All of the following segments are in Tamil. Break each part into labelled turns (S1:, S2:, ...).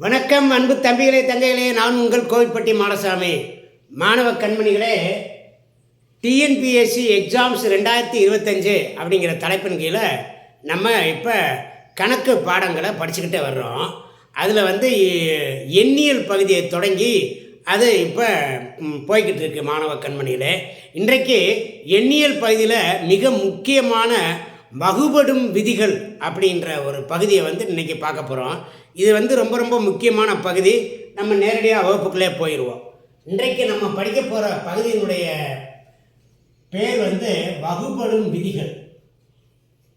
S1: வணக்கம் அன்பு தம்பிகளே தங்கைகளே, நான் உங்கள் கோவில்பட்டி மாடசாமி. மாணவ கண்மணிகளே, டிஎன்பிஎஸ்சி எக்ஸாம்ஸ் 2025 அப்படிங்கிற தலைப்பின் கீழே நம்ம இப்போ கணக்கு பாடங்களை படிச்சுக்கிட்டே வர்றோம். அதில் எண்ணியல் பகுதியை தொடங்கி அது இப்போ போய்கிட்டு இருக்கு. மாணவ கண்மணிகளே, இன்றைக்கு எண்ணியல் பகுதியில் மிக முக்கியமான வகுபடும் விதிகள் அப்படின்ற ஒரு பகுதியை இன்றைக்கி பார்க்க போகிறோம். இது ரொம்ப ரொம்ப முக்கியமான பகுதி. நம்ம நேரடியாக வகுப்புக்குள்ளே போயிடுவோம். இன்றைக்கு நம்ம படிக்க போகிற பகுதியினுடைய பேர் வகுபடும் விதிகள்.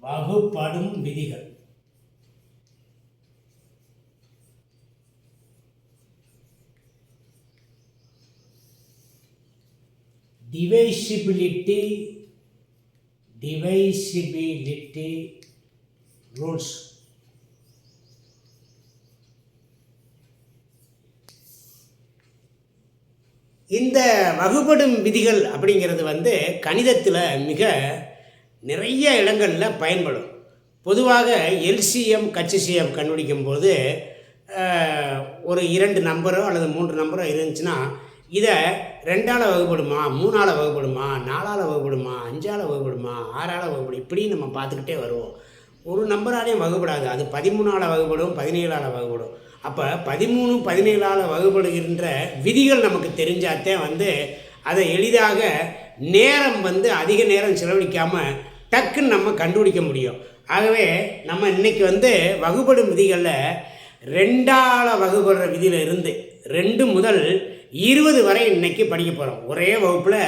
S1: வகுபடும் விதிகள். Divisibility rules. இந்த வகுபடும் விதிகள் அப்படிங்கிறது கணிதத்தில் மிக நிறைய இடங்களில் பயன்படும். பொதுவாக எல்சிஎம் கச்சிசிஎம் கண்டுபிடிக்கும் போது ஒரு 2 நம்பரோ அல்லது 3 நம்பரோ இருந்துச்சுன்னா இதை 2ஆல் வகுப்படுமா, 3ஆல் வகுப்படுமா, 4ஆல் வகுப்படுமா, 5ஆல் வகுப்படுமா, 6ஆல் வகுப்படும், இப்படி நம்ம பார்த்துக்கிட்டே வருவோம். ஒரு நம்பராலையும் வகுப்படாது. அது 13ஆல் வகுப்படும், 17ஆல் வகுப்படும். அப்போ 13, 17ஆல் வகுப்படுகின்ற விதிகள் நமக்கு தெரிஞ்சாத்தே அதை எளிதாக நேரம் அதிக நேரம் செலவழிக்காமல் டக்குன்னு நம்ம கண்டுபிடிக்க முடியும். ஆகவே நம்ம இன்றைக்கி வகுப்படும் விதிகளில் 2ஆல் வகுப்படுற விதியில் இருந்து 2 முதல் 20 வரை இன்றைக்கி படிக்க போகிறோம். ஒரே வகுப்பில்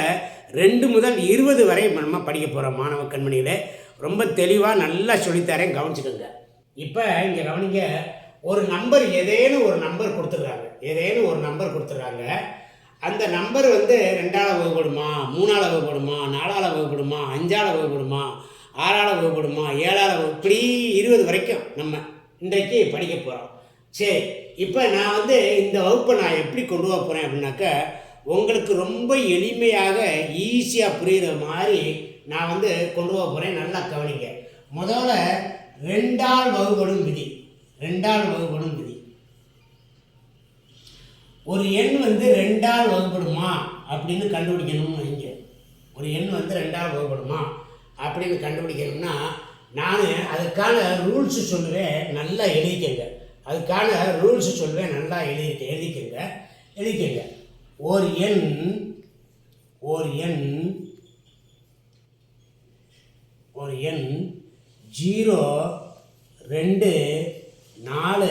S1: 2 முதல் 20 வரை நம்ம படிக்க போகிறோம். மாணவ கண்மணியில் ரொம்ப தெளிவாக நல்லா சொல்லித்தரேன், கவனிச்சுக்கோங்க. இப்போ இங்கே கவனிங்க. ஒரு நம்பர் ஏதேனும் ஒரு நம்பர் கொடுத்துட்றாங்க. அந்த நம்பர் 2ஆல் வகுப்படுமா, 3ஆல் வகுப்படுமா, 4ஆல் வகுப்படுமா, 5ஆல் வகுப்படுமா, 6ஆல் வகுப்படுமா, 7ஆல் இப்படி 20 வரைக்கும் நம்ம இன்றைக்கு படிக்க போகிறோம். சரி, இப்போ நான் இந்த வகுப்பை நான் எப்படி கொண்டு வர போகிறேன் அப்படின்னாக்கா, உங்களுக்கு ரொம்ப எளிமையாக ஈஸியாக புரிகிற மாதிரி நான் கொண்டு வர போகிறேன். நல்லா கவனிங்க. முதல்ல 2ஆல் வகுப்படும் விதி. 2ஆல் வகுப்படும் விதி. ஒரு எண் 2ஆல் வகுப்படுமா அப்படின்னு கண்டுபிடிக்கணும்னு வைங்க. ஒரு எண் 2ஆல் வகுப்படுமா அப்படின்னு கண்டுபிடிக்கணும்னா நான் அதுக்கான ரூல்ஸு சொல்லுவேன், நல்லா எழுதிக்கங்க. அதுக்கான ரூல்ஸ் சொல்லுவேன், நல்லா எழுதிக்கங்க. ஒரு எண் 0, 2, 4,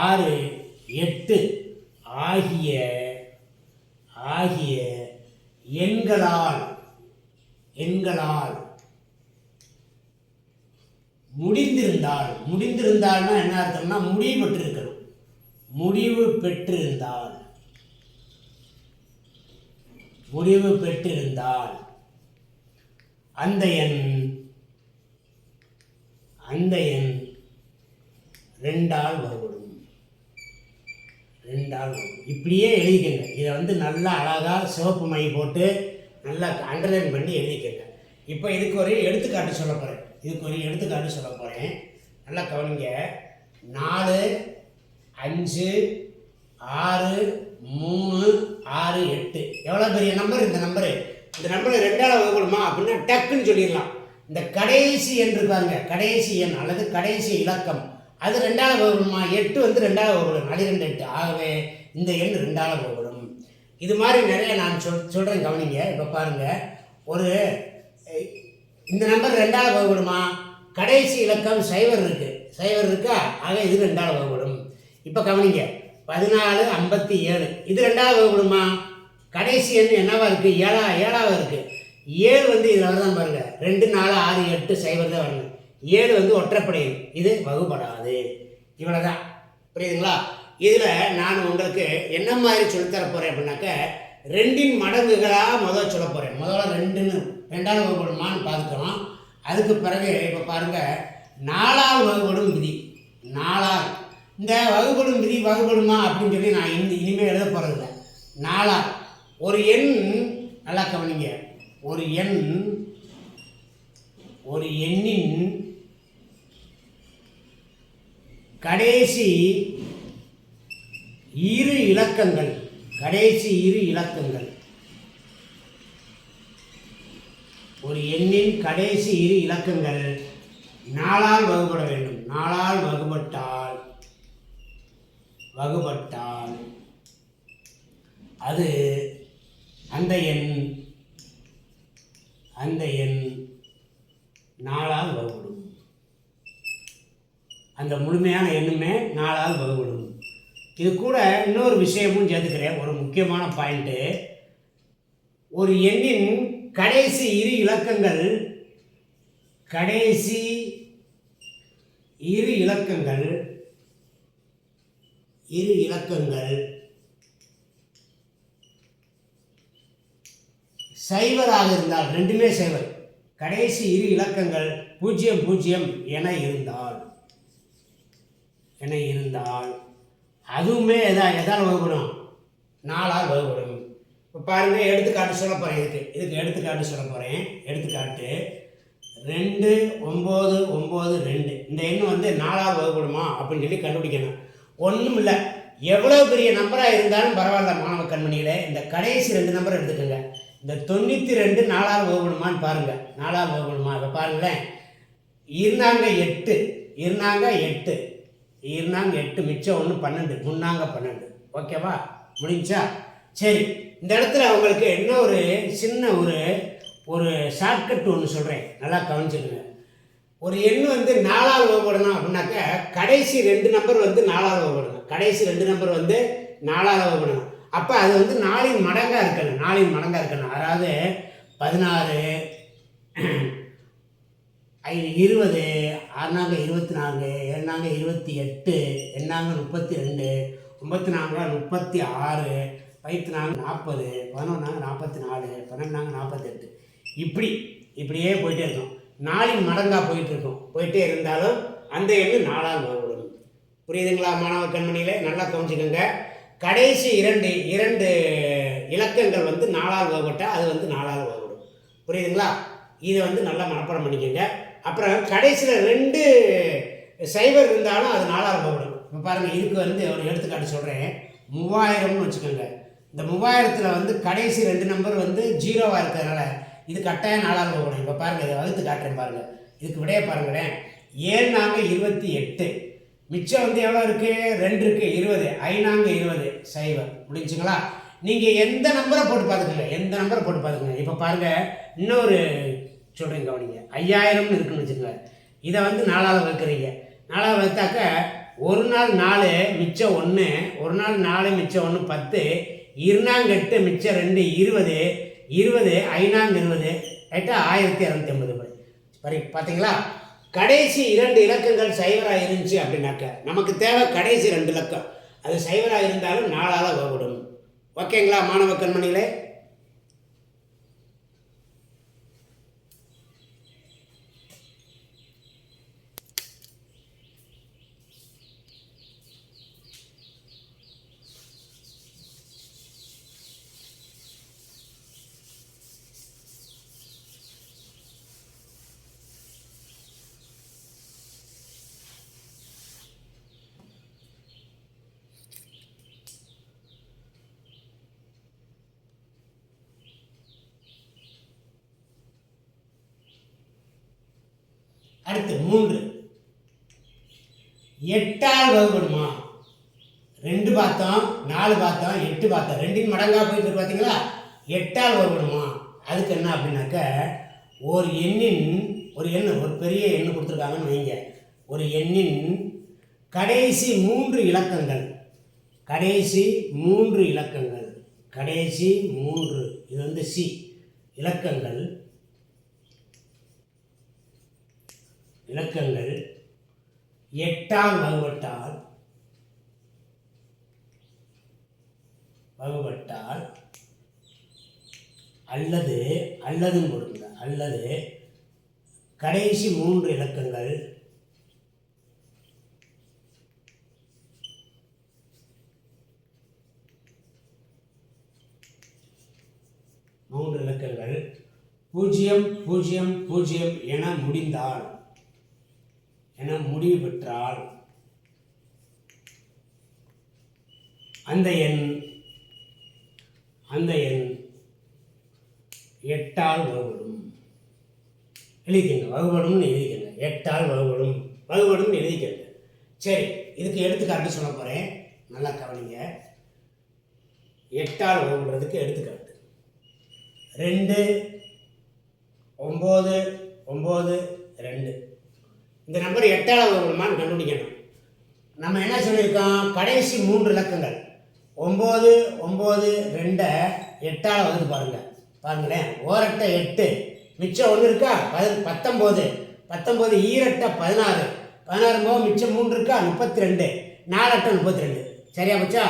S1: 6, 8 ஆகிய எண்களால் முடிந்திருந்தால்னா என்ன அர்த்தம்னா முடிவு பெற்றிருந்தால் அந்த எண் 2ஆல் வகுப்படும். இப்படியே எழுதிக்கங்க. இதை நல்லா அழகாக சிவப்பு மை போட்டு நல்லா அண்டர்லைன் பண்ணி எழுதிக்கங்க. இப்போ இதுக்கு ஒரு எடுத்துக்காட்டு சொல்ல போகிறேன். நல்லா கவனிங்க. 4, 5, 6, 3, 6, 8 எவ்வளோ பெரிய நம்பர் இந்த நம்பரு. இந்த நம்பரை 2ஆல் வகுப்படுமா அப்படின்னா டக்குன்னு சொல்லிடலாம். இந்த கடைசி எண் இருக்காங்க, கடைசி எண் அல்லது கடைசி இலக்கம், அது 2ஆல் வகுப்படுமா? 8 2ஆல் வகுப்படும். 2 8. ஆகவே இந்த எண் 2ஆல் வகுப்படும். இது மாதிரி நிறைய நான் சொல்கிறேன், கவனிங்க. இப்போ பாருங்கள், இந்த நம்பர் 2ஆல் வகுப்படுமா? கடைசி இலக்கம் 0 இருக்கா? ஆக இது 2ஆல் வகுப்படும். இப்போ கவனிங்க, 14, 57 இது 2ஆல் வகுப்படுமா? கடைசி எண் என்னவா இருக்குது? 7ஆக இருக்குது. 7 இதில் வரதான் பாருங்கள். 2, 4, 6, 8 0 தான் வரணும். 7 ஒற்றைப்படை, இது வகுப்படாது. இவ்வளோதான். புரியுதுங்களா? இதில் நான் உங்களுக்கு என்ன மாதிரி சொல்லித்தர போகிறேன் அப்படின்னாக்க, 2இன் மடங்குகளாக முதல்ல சொல்ல போகிறேன். முதல்ல 2ஆல் வகுப்படுமான்னு பார்த்துக்கிறோம். அதுக்கு பிறகு இப்போ பாருங்கள், 4ஆல் வகுப்படும் விதி. 4ஆல் இந்த வகுப்படும் விதி வகுப்படுமா அப்படின்னு சொல்லி நான் இனிமேல் எழுத போகிறதில்ல. 4ஆல் ஒரு எண், நல்லா கவனிங்க, ஒரு எண்ணின் கடைசி இரு இலக்கங்கள், கடைசி இரு இலக்கங்கள், ஒரு எண்ணின் கடைசி இரு இலக்கங்கள் 4ஆல் வகுபட வேண்டும். 4ஆல் வகுபட்டால் அது அந்த எண் 4ஆல் வகுபடும். அந்த முழுமையான எண்ணுமே 4ஆல் வகுபடும். இது கூட இன்னொரு விஷயமும் சேர்த்துக்கிறேன். ஒரு முக்கியமான பாயிண்ட்டு, ஒரு எண்ணின் கடைசி இரு இலக்கங்கள் சைவராக இருந்தால், ரெண்டுமே சைவர், கடைசி இரு இலக்கங்கள் 00 என இருந்தால் அதுவுமே எதால் வகுப்படும்? 4ஆல் வகுப்படும். இப்போ பாருங்கள், எடுத்துக்காட்டு சொல்ல போகிறேன். இதுக்கு எடுத்துக்காட்டு சொல்ல போகிறேன். எடுத்துக்காட்டு 2992. இந்த எண் 4ஆல் வகுப்படுமா அப்படின்னு சொல்லி கண்டுபிடிக்கணும். ஒன்றும் இல்லை, எவ்வளோ பெரிய நம்பராக இருந்தாலும் பரவாயில்ல மாணவ கண்மணிகளே, இந்த கடைசி 2 நம்பர் எடுத்துக்கோங்க. இந்த 92 4ஆல் வகுப்படுமான்னு பாருங்கள். 4ஆல் வகுப்படுமா? இப்போ பாருங்களேன், இருந்தாங்க 8, மிச்சம் 1 12, 12. ஓகேவா? முடிஞ்சா? சரி, இந்த இடத்துல அவங்களுக்கு என்ன ஒரு சின்ன ஒரு ஷார்ட்கட் ஒன்று சொல்கிறேன், நல்லா கவனிச்சுக்கோங்க. ஒரு எண் 4ஆல் வகுப்படணும் அப்படின்னாக்க கடைசி 2 நம்பர் 4ஆல் வகுப்படணும். கடைசி 2 நம்பர் 4ஆல் வகுப்படணும். அப்போ அது 4இன் மடங்காக இருக்கணும். அதாவது 16, 20, 6 24, 7 28, 8 32, 9 36, 5 40, 11 44, 12 48, இப்படியே போயிட்டே இருக்கும். 4இன் மடங்காக போயிட்டே இருந்தாலும் அந்த எண் 4ஆல் வகுப்படும். புரியுதுங்களா மாணவ கண்மணிகளே? நல்லா கவனிச்சுக்கோங்க. கடைசி இரண்டு இலக்கங்கள் 4ஆல் வகுப்பட்டால் அது 4ஆல் வகுப்படும். புரியுதுங்களா? இதை நல்லா மனப்பாடம் பண்ணிக்கோங்க. அப்புறம் கடைசியில் 2 சைவர் இருந்தாலும் அது 4ஆல் வகுப்படும். இப்போ பாருங்கள், இதுக்கு ஒரு எடுத்துக்காட்டு சொல்கிறேன். 3000ன்னு வச்சுக்கோங்க. இந்த 3000த்தில் கடைசி 2 நம்பர் 0வாக இருக்கிறதுனால இது கட்டாயம் 4ஆல் வகுப்படும். இப்போ பாருங்கள், இதை வகுத்து காட்டுறேன் பாருங்கள். இதுக்கு விடையே பாருங்களேன். 7 28, மிச்சம் எவ்வளோ இருக்குது? 2 இருக்குது, 20, 5 20, சைவர். முடிஞ்சுங்களா? நீங்கள் எந்த நம்பரை போட்டு பார்த்துக்கோங்க. இப்போ பாருங்கள், இன்னொரு சொல்கிறேன் கவனிங்க. 5000னு இருக்குன்னு வச்சுக்கோங்க. இதை 4ஆல் வகுக்கிறீங்க. 4ஆல் வகுத்தாக்க ஒரு நாள் 4, மிச்சம் 1, ஒரு நாள் 4, மிச்சம் 1 10, 2 மிச்சம் 2 20, 20 5 20, ரைட்டா? 1250 படி. பார்த்தீங்களா? கடைசி 2 இலக்கங்கள் சைவராக இருந்துச்சு அப்படின்னாக்க நமக்கு தேவை கடைசி 2 இலக்கம். அது சைவராக இருந்தாலும் 4ஆல் வகுப்படும். ஓகேங்களா மாணவ கண்மணிகளே? அடுத்து 3, 8ஆல் வகுப்படுமா? 2 பார்த்தோம், 4 பார்த்தோம், 8 பார்த்தோம். 2இன் மடங்காக போயிட்டு இருக்கு. பார்த்தீங்களா? 8ஆல் வகுப்படுமா? அதுக்கு என்ன அப்படின்னாக்க, ஒரு பெரிய எண் கொடுத்துருக்காங்கன்னு வைங்க. ஒரு எண்ணின் கடைசி 3 இலக்கங்கள், கடைசி 3 இது சி இலக்கங்கள் 8ஆல் வகுபட்டால் அல்லதுன்னு கொடுங்க. அல்லது கடைசி 3 இலக்கங்கள் மூன்று இலக்கங்கள் 000 என முடிந்தால், என முடிவு பெற்றால் அந்த எண் 8ஆல் வகுபடும். எழுதிக்கங்க, வகுபடும்னு எழுதிக்கங்க. 8ஆல் வகுபடும்னு எழுதிக்கங்க. சரி, இதுக்கு எடுத்துக்காட்டு சொல்ல போகிறேன், நல்லா கவனிங்க. 8ஆல் வகுபடுறதுக்கு எடுத்துக்காட்டு 2 9 9 2. இந்த நம்பர் 8ஆல் வகுபடுமான்னு கண்டுபிடிக்கணும். நம்ம என்ன சொல்லியிருக்கோம், கடைசி 3 இலக்கங்கள் 9 9 2 8ஆல் வகுத்து பாருங்களேன். ஓரட்டை 8, மிச்சம் 1 இருக்கா, 19 19 ஈரட்டை 16 16 போக மிச்சம் 3 இருக்கா, 32 4 அட்டை 32. சரியா போச்சா?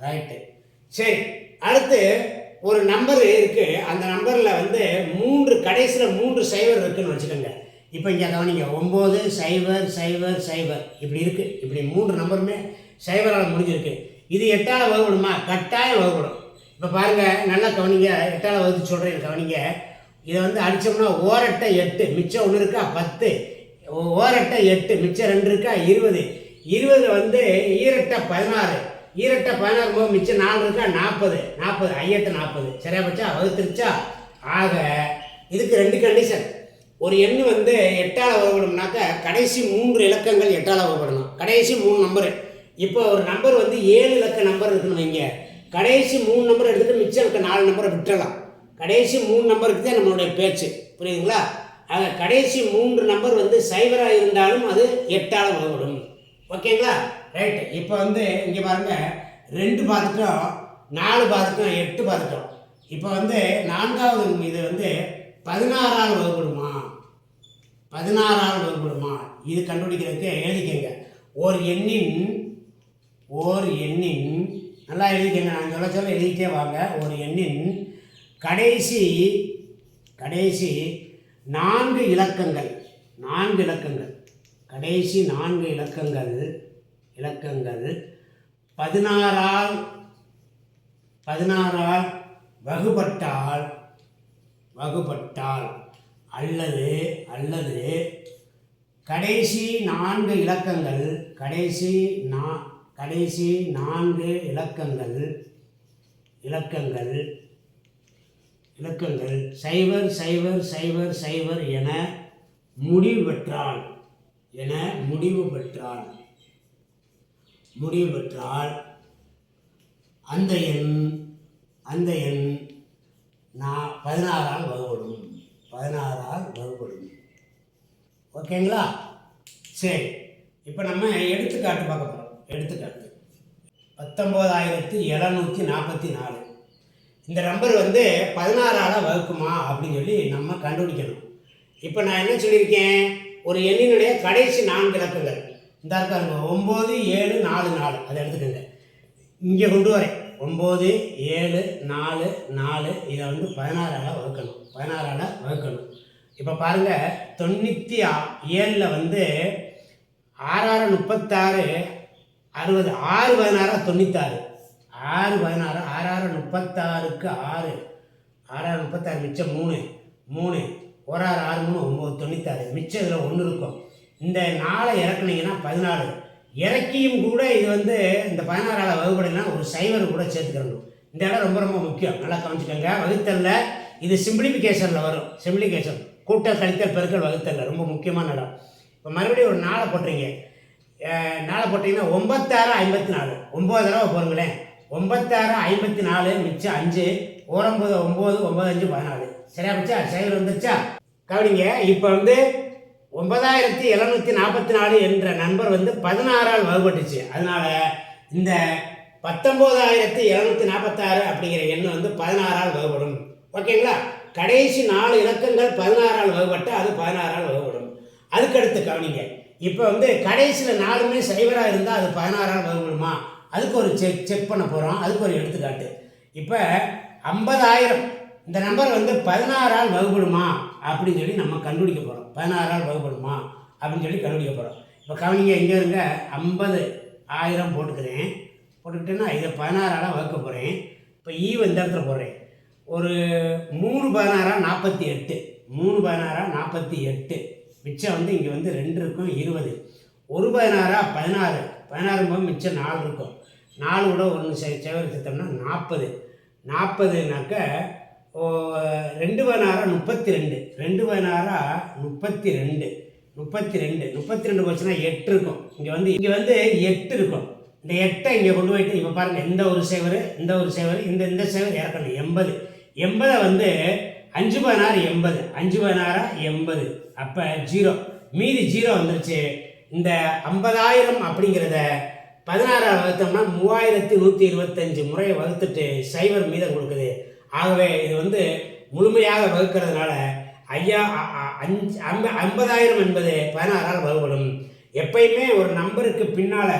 S1: ரைட்டு. சரி, அடுத்து ஒரு நம்பர் இருக்கு. அந்த நம்பரில் வந்து 3 கடைசியில் 3 சைவர் இருக்குன்னு வச்சுக்கோங்க. இப்போ இங்கே கவனிங்க, 9 0 0 0 இப்படி இருக்குது. இப்படி 3 நம்பருமே சைவரால் முடிஞ்சிருக்கு. இது 8ஆல் வகுபடுமா? கட்டாயம் வகுபடும். இப்போ பாருங்கள், நல்லா கவனிங்க, 8ஆல் வகுத்து சொல்கிறேன் கவனிங்க. இதை வந்து அடித்தோம்னா ஓரட்டை 8, மிச்சம் 1 இருக்கா 10, ஓரட்டை 8 மிச்சம் 2 இருக்கா 20 20 வந்து ஈரட்டை 16 ஈரட்டை 16 போக மிச்சம் 4 இருக்கா 40 40 ஐயட்டு 40. சரியா போச்சா? வகுத்துருச்சா? ஆக இதுக்கு 2 கண்டிஷன். ஒரு எண் வந்து 8ஆல் வகுபடும்னாக்க கடைசி 3 இலக்கங்கள் 8ஆல் வகுபடணும். கடைசி 3 நம்பரு. இப்போ ஒரு நம்பர் வந்து 7 இலக்க நம்பர் இருக்குன்னு வைங்க. கடைசி 3 நம்பர் எடுத்துகிட்டு மிச்சம் இருக்க 4 நம்பரை விட்டுறலாம். கடைசி 3 நம்பருக்கு தான் நம்மளுடைய பேச்சு, புரியுதுங்களா? ஆக கடைசி 3 நம்பர் வந்து சைவராக இருந்தாலும் அது 8ஆல் வகுபடும். ஓகேங்களா? ரைட்டு. இப்போ வந்து இங்கே பாருங்கள், 2 பார்த்துட்டோம், 4 பார்த்துட்டோம், 8 பார்த்துட்டோம். இப்போ வந்து 4வது இது வந்து 16ஆல் வகுபடுமா? 16ஆல் வகுபடுமா? இது கண்டுபிடிக்கிறதுக்கு எழுதிக்கங்க. ஓர் எண்ணின் நல்லா எழுதிக்கங்க, நான் சொல்ல எழுதிட்டே வாங்க. ஒரு எண்ணின் கடைசி 4 இலக்கங்கள் கடைசி 4 இலக்கங்கள் 16ஆல் வகுபட்டால் அல்லது கடைசி 4 இலக்கங்கள் கடைசி 4 இலக்கங்கள் 0 0 0 0 என முடிவு பெற்றால் அந்த எண் 16ஆல் வகுபடும். ஓகேங்களா? சரி, இப்போ நம்ம எடுத்துக்காட்டு பார்க்க போகிறோம். எடுத்துக்காட்டு 19744. இந்த நம்பர் வந்து 16ஆல் வகுக்குமா அப்படின்னு சொல்லி நம்ம கண்டுபிடிக்கணும். இப்போ நான் என்ன சொல்லியிருக்கேன், ஒரு எண்ணினுடைய கடைசி 4 இலக்கங்கள் இந்த இருக்காங்க 9 7 4 4. அதை எடுத்துக்கோங்க, இங்கே கொண்டு வரேன். 9 7 4 4 இதை வந்து 16ஆல் வகுக்கணும். இப்போ பாருங்கள், 97 வந்து 6 36 60 6 16 96 6 16 6 36க்கு 6 36 மிச்சம் 3 ஒரு 6 6 3 9 96 மிச்சம் இதில் 1 இருக்கும். இந்த 4 இறக்குனீங்கன்னா 14. இறக்கியும் கூட இது வந்து இந்த 16ஆல் வகுபடலாம் ஒரு சைவர் கூட சேர்த்துக்கிறணும். இந்த இடம் ரொம்ப ரொம்ப முக்கியம், நல்லா கவனிச்சுக்கோங்க. வகுத்தல்ல இது சிம்பிளிஃபிகேஷனில் வரும். சிம்பிளிஃபிகேஷன் கூட்டல் கழித்தல் பெருக்கல் வகுத்தல்ல ரொம்ப முக்கியமான இடம். இப்போ மறுபடியும் ஒரு 4 போட்டுறீங்க. 4 போட்டிங்கன்னா 96 54 9 தடவை போருங்களேன். 96 54 மிச்சம் 5 9 9 9 5 14. சரியா போச்சா? சைவர் வந்துருச்சா? கவனிங்க, இப்போ வந்து 9744 என்ற நம்பர் வந்து 16ஆல் வகுபட்டுச்சு. அதனால இந்த 19746 அப்படிங்கிற எண் வந்து 16ஆல் வகுபடும். ஓகேங்களா? கடைசி 4 இலக்கங்கள் 16ஆல் வகுபட்டு அது 16ஆல் வகுபடும். அதுக்கடுத்து கவனிங்க, இப்போ வந்து கடைசியில் 4மே சைவராக இருந்தால் அது 16ஆல் வகுபடுமா? அதுக்கு ஒரு செக் பண்ண போகிறோம். அதுக்கு ஒரு எடுத்துக்காட்டு. இப்போ 50000 இந்த நம்பர் வந்து 16ஆல் வகுபடுமா அப்படின்னு சொல்லி நம்ம கண்டுபிடிக்க போகிறோம். 16ஆல் வகுபடுமா அப்படின்னு சொல்லி கண்டுபிடிக்க போகிறோம். இப்போ கவனிங்க, இங்கே இருங்க 50000 போட்டுக்கிட்டேன்னா இதை 16ஆல் வகுக்க போகிறேன். இப்போ இந்த இடத்துல போடுறேன். ஒரு 3 16 48 3 16 48 மிச்சம் வந்து இங்கே வந்து 2 இருக்கும் 20 1 16 16 16 போது மிச்சம் 4 இருக்கும். 4 கூட 1 சைவர் சேர்த்தோம்னா 40. 40னாக்க 2 16 32, 2 16 32 போச்சுன்னா 8 இருக்கும். இங்கே வந்து 8 இருக்கும். இந்த 8 இங்கே கொண்டு போயிட்டு இப்போ பாருங்கள், இந்த ஒரு சேவர் இந்த சேவர் இறக்கணும். 80 80 வந்து 5 16 80, 5 16 80. அப்போ 0, மீதி 0 வந்துருச்சு. இந்த 50,000 அப்படிங்கிறத 16 வகுத்தோம்னா 3125 முறையை வகுத்துட்டு சைவர் மீதம் கொடுக்குது. ஆகவே இது வந்து முழுமையாக வகுக்கிறதுனால 50,000 என்பது 16ஆல் வகுப்படும். எப்பயுமே ஒரு நம்பருக்கு பின்னால்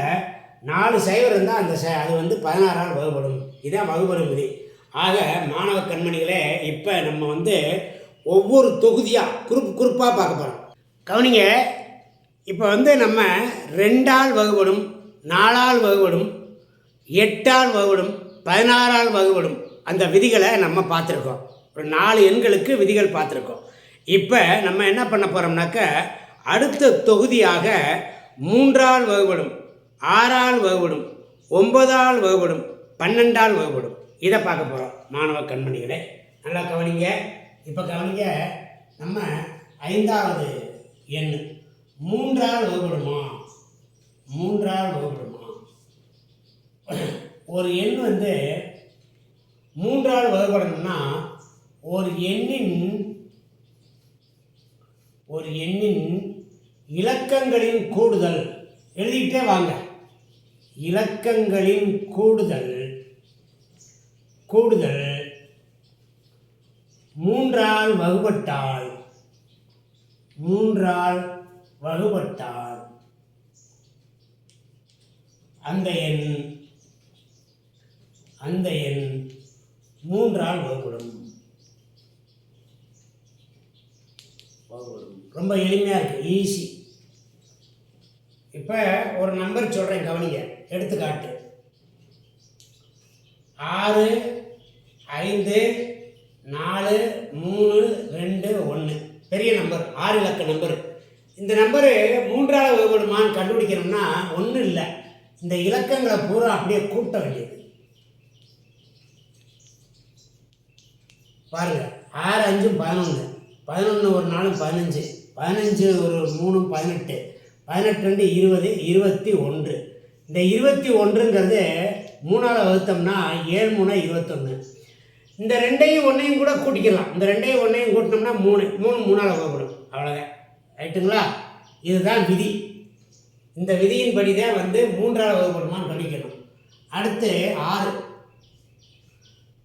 S1: 4 சைவர் இருந்தால் அது வந்து 16ஆல் வகுப்படும். இதான் வகுப்படும் விதி. ஆக மாணவ கண்மணிகளே, இப்போ நம்ம வந்து ஒவ்வொரு தொகுதியாக குறுப்பாக பார்க்க போகிறோம். கவனிங்க, இப்போ வந்து நம்ம 2ஆல் வகுப்படும், 4ஆல் வகுப்படும், 8ஆல் வகுப்படும், 16ஆல் வகுப்படும் அந்த விதிகளை நம்ம பார்த்துருக்கோம். ஒரு 4 எண்களுக்கு விதிகள் பார்த்துருக்கோம். இப்போ நம்ம என்ன பண்ண போகிறோம்னாக்க, அடுத்த தொகுதியாக 3ஆல் வகுப்படும், 6ஆல் வகுப்படும், 9ஆல் வகுப்படும், 12ஆல் வகுப்படும் இதை பார்க்க போகிறோம். மாணவ கண்மணிகளே நல்லா கவனிங்க. இப்போ கவனிங்க, நம்ம 5வது எண் 3ஆல் வகுப்படுமா? 3ஆல் வகுப்படுமா? ஒரு எண் வந்து 3ஆல் வகுப்படணும்னா ஒரு எண்ணின் இலக்கங்களின் கூடுதல் எழுதிக்கிட்டே வாங்க. இலக்கங்களின் கூடுதல் 3ஆல் வகுப்பட்டால் அந்த எண் 3ஆல் வகுப்படும். ரொம்ப எளிமையாக இருக்குது, ஈஸி. இப்போ ஒரு நம்பர் சொல்கிறேன், கவனிங்க. எடுத்துக்காட்டு 6 5 4 3 2 1 பெரிய நம்பர், 6 இலக்க நம்பர். இந்த நம்பரு 3ஆல் வகுப்படுமான்னு கண்டுபிடிக்கணும்னா ஒன்றும் இல்லை, இந்த இலக்கங்களை பூரா அப்படியே கூட்ட வேண்டியது. பாருங்க, 6 5 11, 11 ஒரு 4 15, 15 ஒரு 3 18, 18 2 20, 21. இந்த 21ங்கிறது 3ஆல் வகுத்தோம்னா 7 3 21. இந்த 2ஐயும் 1ஐயும் கூட கூட்டிக்கலாம். இந்த 2ஐயும் 1ஐயும் கூட்டினோம்னா 3 3ஆல் வகுப்படும். அவ்வளோதான், ரைட்டுங்களா? இதுதான் விதி. இந்த விதியின்படி தான் வந்து 3ஆல் வகுப்படுமான்னு கணிக்கணும். அடுத்து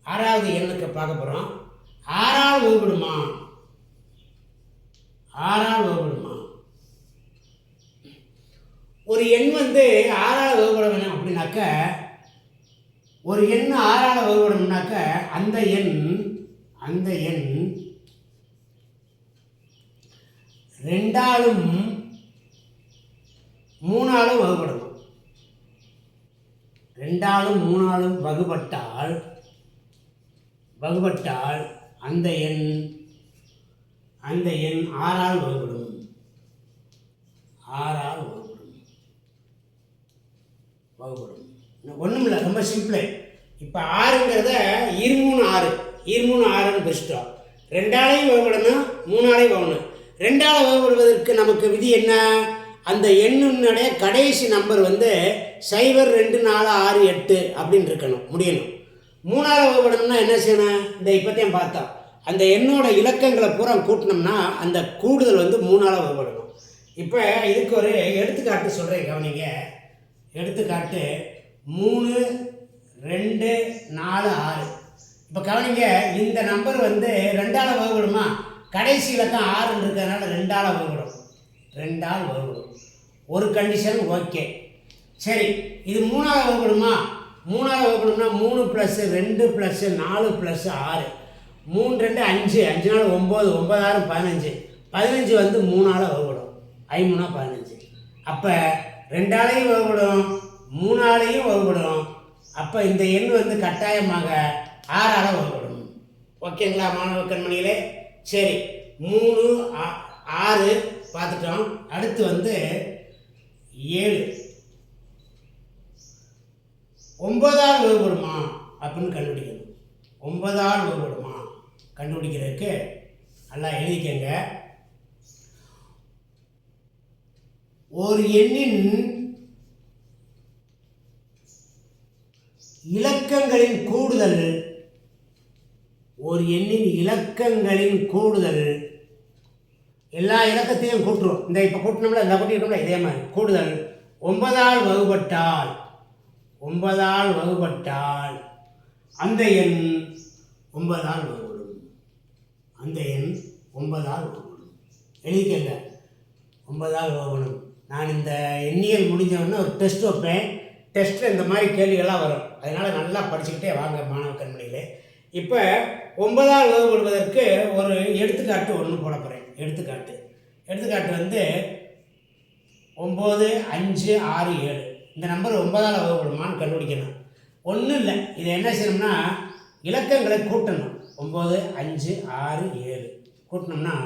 S1: 6வது எண்ணுக்கு பார்க்க போகிறோம். 6ஆல் வகுப்படுமா? 6ஆல் வகுப்படுமா? ஒரு எண் வந்து 6ஆல் வகுப்பட வேணும் அப்படின்னாக்க, ஒரு எண் 6ஆல் வகுப்படணும்னாக்க அந்த எண் 2ஆலும் 3ஆலும் வகுப்படணும். 2ஆலும் 3ஆலும் வகுப்பட்டால் அந்த எண் 6ஆல் வகுப்படும். 6ஆல் வகுப்படும். ஒன்றும் இல்லை, ரொம்ப சிம்பிளு. இப்போ 6ங்கிறத 6ன்னு பிரிச்சிட்டோம். 2ஆலையும் வகுப்படணும், 3ஆலையும் வகுப்படணும். 2ஆல் வகுப்படுவதற்கு நமக்கு விதி என்ன? அந்த எண்ணுடைய கடைசி நம்பர் வந்து 0 2 4 6 8 அப்படின்னு இருக்கணும், முடியணும். 3ஆல் வகுப்படணும்னா என்ன செய்யணும்? இந்த இப்போத்தையும் பார்த்தோம், அந்த எண்ணோட இலக்கங்களை பூரா கூட்டினோம்னா அந்த கூடுதல் வந்து 3ஆல் வகுப்படணும். இப்போ இதுக்கு ஒரு எடுத்துக்காட்டு சொல்கிறேன், கவனிங்க. எடுத்துக்காட்டு 3 2 4 6. இப்போ கவனிங்க, இந்த நம்பர் வந்து 2ஆல் வகுப்படுமா? கடைசி இலக்கம் 6 இருக்கிறதுனால 2ஆல் வகுப்படும். ஒரு கண்டிஷன் ஓகே. சரி, இது 3ஆல் வகுப்படுமா? 3ஆல் வகுப்படும்னா 3 + 2 + 4 + 6, 3 2 5, 5 4 9, 9 6 15, 15 வந்து 3ஆல் வகுப்படும். 5 3 15. அப்போ 2ஆலையும் வகுப்படும், 3ஆலையும் வகுப்படும். அப்போ இந்த எண் வந்து கட்டாயமாக 6ஆல் வகுப்படும். ஓகேங்களா மாணவ கண்மணிகளே? சரி, 3 6 பார்த்துட்டோம். அடுத்து வந்து 7. 9ஆல் வகுப்படுமா அப்படின்னு கண்டுபிடிக்கணும். 9ஆல் வகுப்படுமா கண்டுபிடிக்கிறதுக்கு நல்லா எழுதிக்கங்க. ஒரு எண்ணின் இலக்கங்களின் கூடுதல், ஒரு எண்ணின் இலக்கங்களின் கூடுதல், எல்லா இலக்கத்தையும் கூட்டுறோம். இந்த இப்போ கூட்டணும்ல, இந்த கூட்டிட்டோம்ல, இதே மாதிரி கூடுதல் 9ஆல் வகுப்பட்டால், 9ஆல் வகுப்பட்டால் அந்த எண் 9ஆல் வகுப்படும். அந்த எண் 9ஆல் வகுப்படும். எழுதிக்கங்க, 9ஆல் வகுப்படும். நான் இந்த எண்ணியல் முடிஞ்சவொடனே ஒரு டெஸ்ட் வைப்பேன். டெஸ்ட்டில் இந்த மாதிரி கேள்விகள்லாம் வரும். அதனால் நல்லா படிச்சுக்கிட்டே வாங்க மாணவ கண்மணிகளே. இப்போ 9ஆல் வகுப்படுவதற்கு ஒரு எடுத்துக்காட்டு ஒன்று போட போகிறேன். எடுத்துக்காட்டு வந்து 9, 5, 6, 7 இந்த நம்பர் 9ஆல் வகுப்படுமான்னு கண்டுபிடிக்கணும். ஒன்றும் இல்லை, இதை என்ன செய்யணும்னா இலக்கங்களை கூட்டணும். 9, 5, 6, 7 கூட்டினோம்னா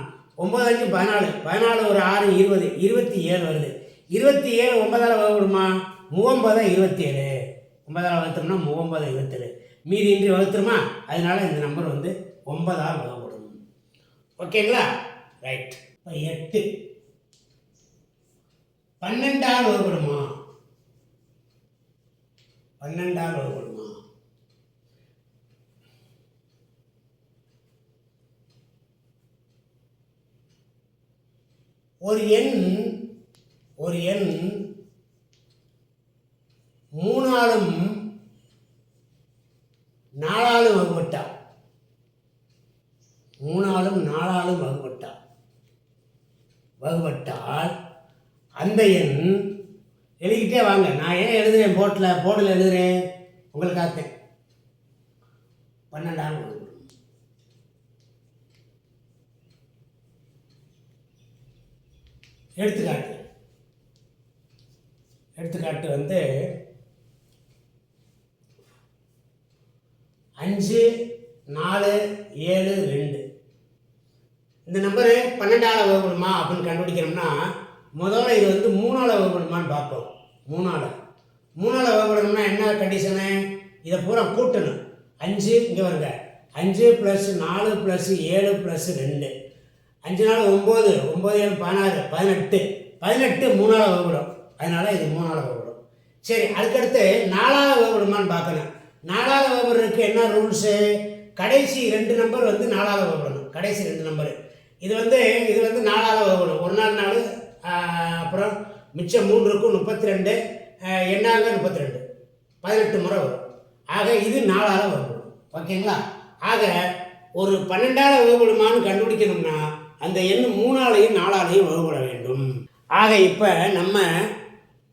S1: 9, 5, 14, 14 ஒரு 6, 20, 27 வருது. 27 9ஆல் வகுப்படுமா? 39 27. 9ஆல் வகுத்தோம்னா 39 27. மீதி இன்றி வகுத்துருமா? அதனால இந்த நம்பர் வந்து 9ஆல் வகுப்படும். ஓகேங்களா? ரைட். இப்போ 8 12ஆல் வகுப்படுமா? 12ஆல் வகுப்படுமா? ஒரு எண் 3ஆலும் 4ஆலும் வகுப்பட்டா, 3ஆலும் 4ஆலும் வகுப்பட்டால் அந்த எண் எழுதிக்கிட்டே வாங்க. நான் ஏன் எழுதுறேன் போர்டில் எழுதுறேன் உங்களுக்கு ஆத்தேன். 12ஆல் வகுப்படும். எடுத்துக்காட்டு வந்து 5, 4, 7, 2 இந்த நம்பரு 12ஆல் வகுப்படுமா அப்படின்னு கண்டுபிடிக்கணும்னா முதல்ல இது வந்து 3ஆல் வகுப்படுமான்னு பார்ப்போம். 3ஆல் வகுப்படணும்னா என்ன கண்டிஷனு? இதை பூரா கூட்டணும். 5 இங்கே வருங்க, 5 + 4 + 7 + 2 5 4 9, 9 7 16, 18 3ஆல் வகுப்படும். அதனால் இது 3ஆல் வகுப்படும். சரி, அதுக்கடுத்து 4ஆல் வகுப்படுமான்னு பார்க்கணும். 4ஆல் வகுப்படுறதுக்கு என்ன ரூல்ஸு? கடைசி 2 நம்பர் வந்து 4ஆல் வகுப்படணும். கடைசி 2 நம்பர் இது வந்து 4ஆல் வகுப்படும். 1 4 4, அப்புறம் மிச்சம் 3 இருக்கும் 32, எண்ணாங்க 32, 18 முறை வரும். ஆக இது 4ஆல் வகுப்படும். ஓகேங்களா? ஆக ஒரு 12ஆல் வகுப்படுமான்னு கண்டுபிடிக்கணும்னா அந்த எண் 3ஆலையும் 4ஆலையும் வகுப்பட வேண்டும். ஆக இப்போ நம்ம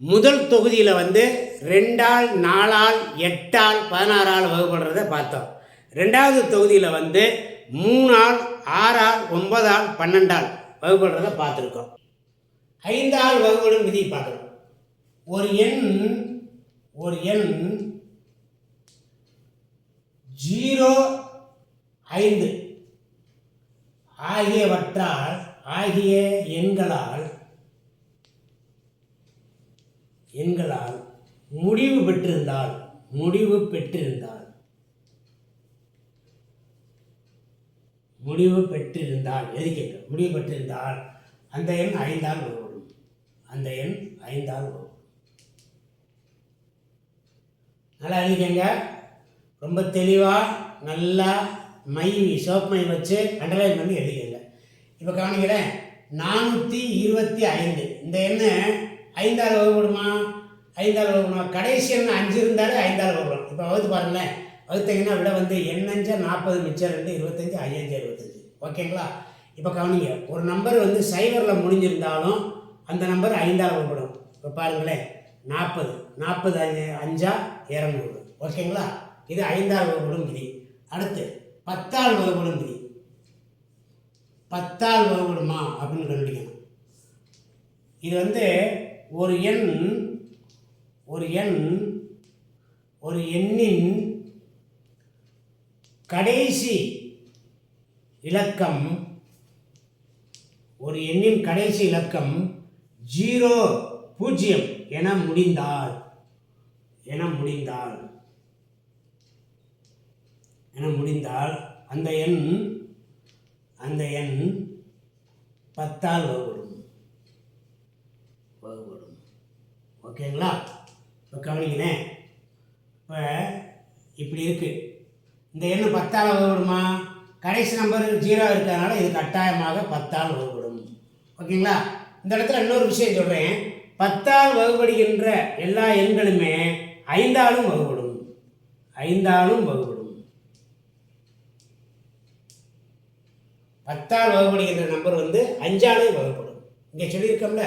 S1: முதல் தொகுதியில் வந்து 2ஆல் 4ஆல் 8ஆல் 16ஆல் வகுப்படுறத பார்த்தோம். ரெண்டாவது தொகுதியில் வந்து 3ஆல் 6ஆல் 9ஆல் 12ஆல் வகுப்படுறத பார்த்துருக்கோம். 5ஆல் வகுப்படும் விதி பார்க்குறோம். ஒரு எண் 0, 5 ஆகிய எண்களால் முடிவு பெற்றிருந்தால் எழுதிக்கங்க. முடிவு பெற்றிருந்தால் அந்த எண் 5ஆல் வகுப்படும். நல்லா எழுதிக்கங்க. ரொம்ப தெளிவாக நல்லா சோப் மை வச்சு அண்டர்லைன் பண்ணி எழுதிக்கங்க. இப்போ கவனிக்கிறேன், 425 இந்த எண்ணை 5ஆல் வகுப்படுமா? கடைசி எண் 5 இருந்தாலே 5ஆல் வகுப்படும். இப்போ வகுத்து பாருங்களேன். வகுத்தீங்கன்னா விட வந்து எண்ணஞ்சா 40 மிச்சம் 2 25 5 25. ஓகேங்களா? இப்போ கவனிங்க, ஒரு நம்பர் வந்து 0ல் முடிஞ்சிருந்தாலும் அந்த நம்பர் 5ஆல் வகுப்படும். இப்போ பாருங்களேன், 40 5 200. ஓகேங்களா? இது 5ஆல் வகுப்படும் விதி. அடுத்து 10ஆல் வகுப்படும் விதி. 10ஆல் வகுப்படுமா அப்படின்னு கண்டுபிடிக்கணும். இது வந்து ஒரு எண்ணின் கடைசி இலக்கம் 0 0 என முடிந்தால் என முடிந்தால் அந்த எண் 10ஆல் வகுப்படும். ஓகேங்களா? இப்போ கவனிக்கிறேன். இப்போ இப்படி இருக்குது. இந்த எண் 10ஆல் வகுப்படுமா? கடைசி நம்பர் 0 இருக்கிறதுனால இது கட்டாயமாக 10ஆல் வகுப்படும். ஓகேங்களா? இந்த இடத்துல இன்னொரு விஷயம் சொல்கிறேன். 10ஆல் வகுப்படுகின்ற எல்லா எண்களுமே 5ஆலும் வகுப்படும். 5ஆலும் வகுப்படும். 10ஆல் வகுப்படுகின்ற நம்பர் வந்து 5ஆலே வகுப்படும். இங்கே சொல்லியிருக்கோம்ல,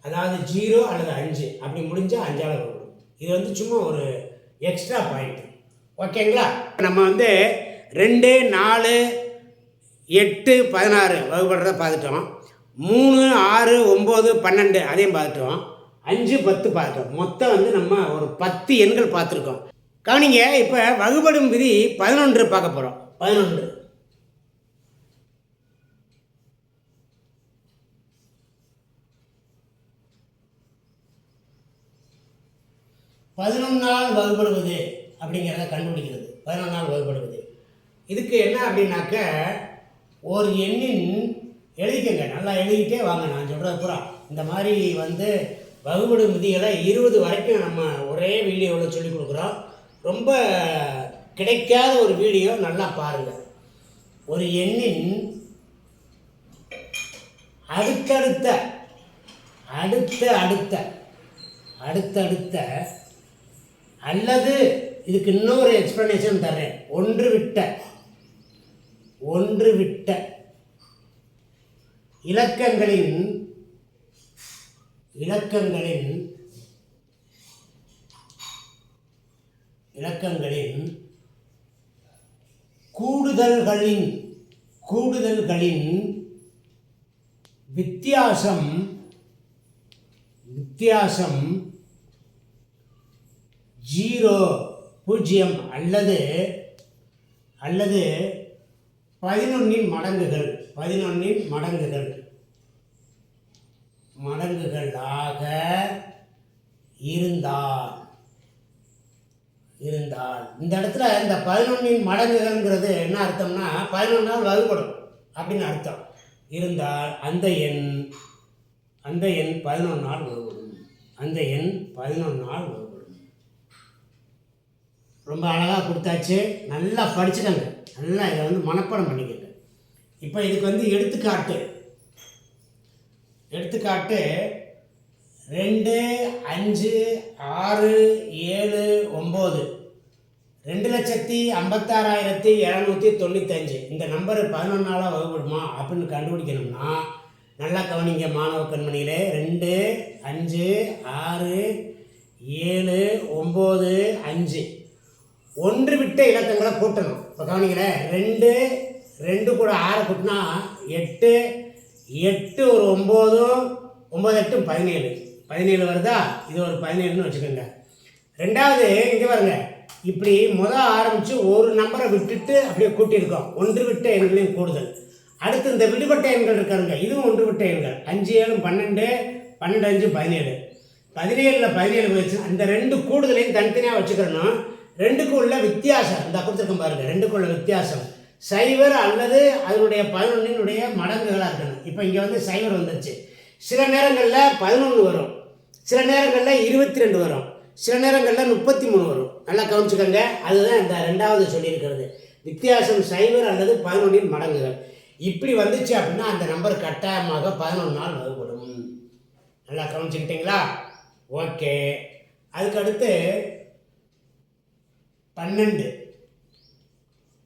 S1: அதாவது 0 அல்லது 5 அப்படி முடிஞ்சால் 5ஆல் வகுப்படும். இது வந்து சும்மா ஒரு எக்ஸ்ட்ரா பாயிண்ட். ஓகேங்களா? நம்ம வந்து 2, 4, 8, 16 வகுப்படுறத பார்த்துட்டோம். 3, 6, 9, 12 அதையும் பார்த்துட்டோம். 5, 10 பார்த்துட்டோம். மொத்தம் வந்து நம்ம ஒரு 10 எண்கள் பார்த்துருக்கோம். கவனிங்க, இப்போ வகுப்படும் விதி 11 பார்க்க போகிறோம். 11 11ஆல் வகுப்படுவது அப்படிங்கிறத கண்டுபிடிக்கிறது. 11ஆல் வகுப்படுவது இதுக்கு என்ன அப்படின்னாக்க, ஒரு எண்ணின் எழுதிக்கங்க, நல்லா எழுதிக்கிட்டே வாங்க. நான் சொல்கிறது பூரா இந்த மாதிரி வந்து வகுப்படும் விதிகளை 20 வரைக்கும் நம்ம ஒரே வீடியோவில் சொல்லிக் கொடுக்குறோம். ரொம்ப கிடைக்காத ஒரு வீடியோ, நல்லா பாருங்கள். ஒரு எண்ணின் அடுத்தடுத்த அல்லது இதுக்கு இன்னொரு எக்ஸ்பிளனேஷன் தர்றேன். ஒன்று விட்ட இலக்கங்களின் கூடுதல்களின் வித்தியாசம் 0 அல்லது 11 மடங்குகளாக இருந்தால் இந்த இடத்துல இந்த 11 மடங்குகள்ங்கிறது என்ன அர்த்தம்னா 11ஆல் வகுப்படும் அப்படின்னு அர்த்தம். இருந்தால் அந்த எண் 11ஆல் வகுப்படும். ரொம்ப அழகாக கொடுத்தாச்சு. நல்லா படிச்சுக்கங்க. நல்லா இதை வந்து மனப்பாடம் பண்ணிக்கங்க. இப்போ இதுக்கு வந்து எடுத்துக்காட்டு 2, 5, 6, 7, 9 2,56,795 இந்த நம்பர் 11ஆல் வகுப்படுமா அப்படின்னு கண்டுபிடிக்கணும்னா நல்லா கவனிங்க மாணவ கண்மணியிலே. 2, 5, 6, 7, 9, 5 ஒன்று விட்ட இலக்கங்களை கூட்டணும். இப்போ கவனிக்கிறேன். 2 கூட 6 கூட்டினா 8, 8 ஒரு 9, 9 8 17 வருதா? இது ஒரு 17ன்னு வச்சுக்கோங்க. ரெண்டாவது இங்கே பாருங்க, இப்படி ஆரம்பித்து ஒரு நம்பரை விட்டுட்டு அப்படியே கூட்டியிருக்கோம். ஒன்று விட்ட எண்களின் கூடுதல். அடுத்து இந்த விடுபட்ட எண்கள் இருக்காருங்க, இதுவும் ஒன்று விட்ட எண்கள். 5 7 12, 12 5 17. 17ல் 17 போயிடுச்சு. அந்த 2 கூடுதலையும் தனித்தனியாக வச்சுக்கிறணும். 2க்கு உள்ள வித்தியாசம் இந்த கொடுத்துருக்கோம் பாருங்க. 2க்கு உள்ள வித்தியாசம் 0 அல்லது அதனுடைய 11னுடைய மடங்குகளாக இருக்கணும். இப்போ இங்கே வந்து 0 வந்துருச்சு. சில நேரங்களில் 11 வரும், சில நேரங்களில் 22 வரும், சில நேரங்களில் 33 வரும். நல்லா கவனிச்சுக்கோங்க. அதுதான் இந்த 2வது சொல்லியிருக்கிறது. வித்தியாசம் 0 அல்லது 11ன் மடங்குகள். இப்படி வந்துச்சு அப்படின்னா அந்த நம்பர் கட்டாயமாக 11ஆல் வகுப்படும். நல்லா கவனிச்சுக்கிட்டீங்களா? ஓகே. அதுக்கடுத்து 12.